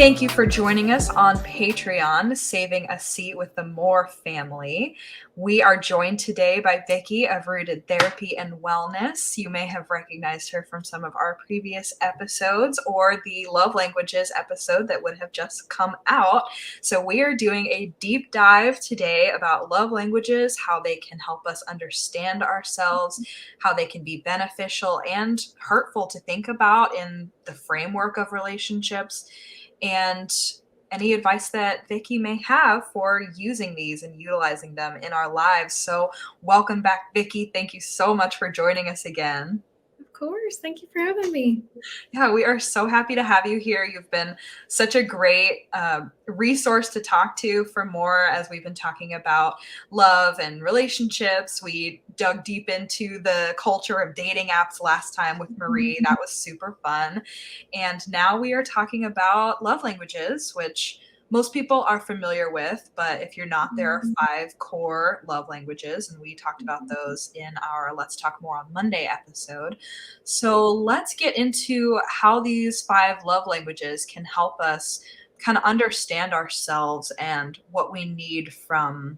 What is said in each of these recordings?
Thank you for joining us on Patreon, Saving a Seat with the Moore family. We are joined today by Vikki of Rooted Therapy and Wellness. You may have recognized her from some of our previous episodes or the Love Languages episode that would have just come out. So we are doing a deep dive today about love languages, how they can help us understand ourselves, how they can be beneficial and hurtful to think about in the framework of relationships, and any advice that Vikki may have for using these and utilizing them in our lives. So welcome back, Vikki. Thank you so much for joining us again. Of course. Thank you for having me. Yeah, we are so happy to have you here. You've been such a great resource to talk to for more as we've been talking about love and relationships. We dug deep into the culture of dating apps last time with Marie. That was super fun. And now we are talking about love languages, which most people are familiar with, but if you're not, there are 5 core love languages, and we talked about those in our Let's Talk More on Monday episode. So let's get into how these 5 love languages can help us kind of understand ourselves and what we need from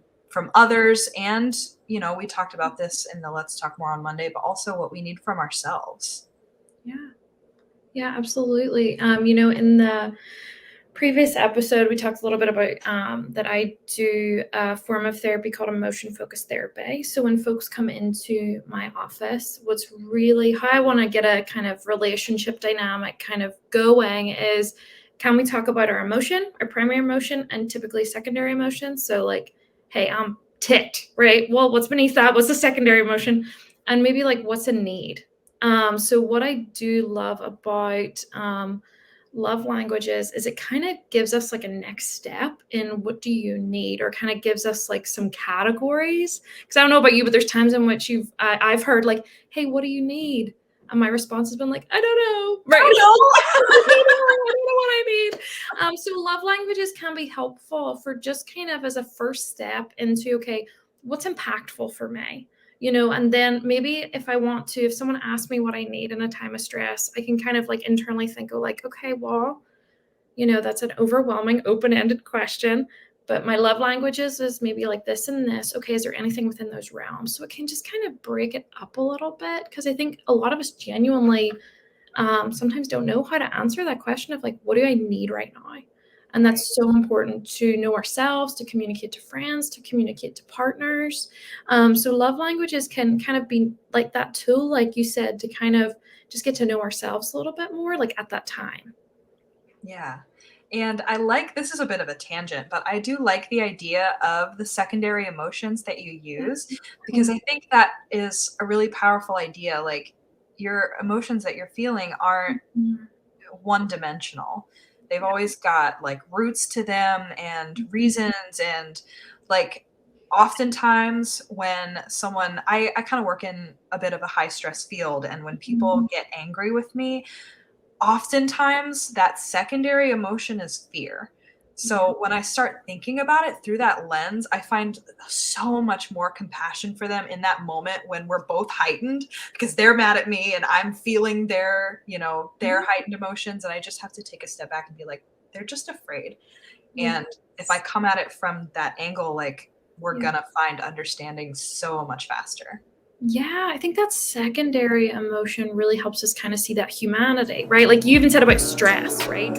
others. And, you know, we talked about this in the Let's Talk More on Monday, but also what we need from ourselves. Yeah, absolutely. In the previous episode, we talked a little bit about that I do a form of therapy called emotion-focused therapy. So when folks come into my office, what's really how I want to get a kind of relationship dynamic kind of going is, can we talk about our emotion, our primary emotion, and typically secondary emotion? So like, hey, I'm ticked, right? Well, what's beneath that? What's the secondary emotion? And maybe like, what's a need? So what I do love about love languages is it kind of gives us like a next step in what do you need, or kind of gives us like some categories. Because I don't know about you, but there's times in which I've heard like, hey, what do you need? And my response has been like, I don't know. Right. I don't know. I don't know what I need. So love languages can be helpful for just kind of as a first step into, okay, what's impactful for me? And then maybe if someone asks me what I need in a time of stress, I can kind of like internally think, okay, well, that's an overwhelming, open-ended question, but my love languages is maybe like this and this. Okay, is there anything within those realms? So it can just kind of break it up a little bit, because I think a lot of us genuinely sometimes don't know how to answer that question of like, what do I need right now? And that's so important to know ourselves, to communicate to friends, to communicate to partners. So love languages can kind of be like that tool, like you said, to kind of just get to know ourselves a little bit more, like at that time. Yeah. And this is a bit of a tangent, but I do like the idea of the secondary emotions that you use, because I think that is a really powerful idea. Like, your emotions that you're feeling aren't one dimensional. They've always got like roots to them and reasons. And like, oftentimes when I kind of work in a bit of a high stress field, and when people get angry with me, oftentimes that secondary emotion is fear. So when I start thinking about it through that lens, I find so much more compassion for them in that moment when we're both heightened, because they're mad at me and I'm feeling their heightened emotions. And I just have to take a step back and be like, they're just afraid. And if I come at it from that angle, like, we're gonna find understanding so much faster. Yeah, I think that secondary emotion really helps us kind of see that humanity, right? Like you even said about stress, right?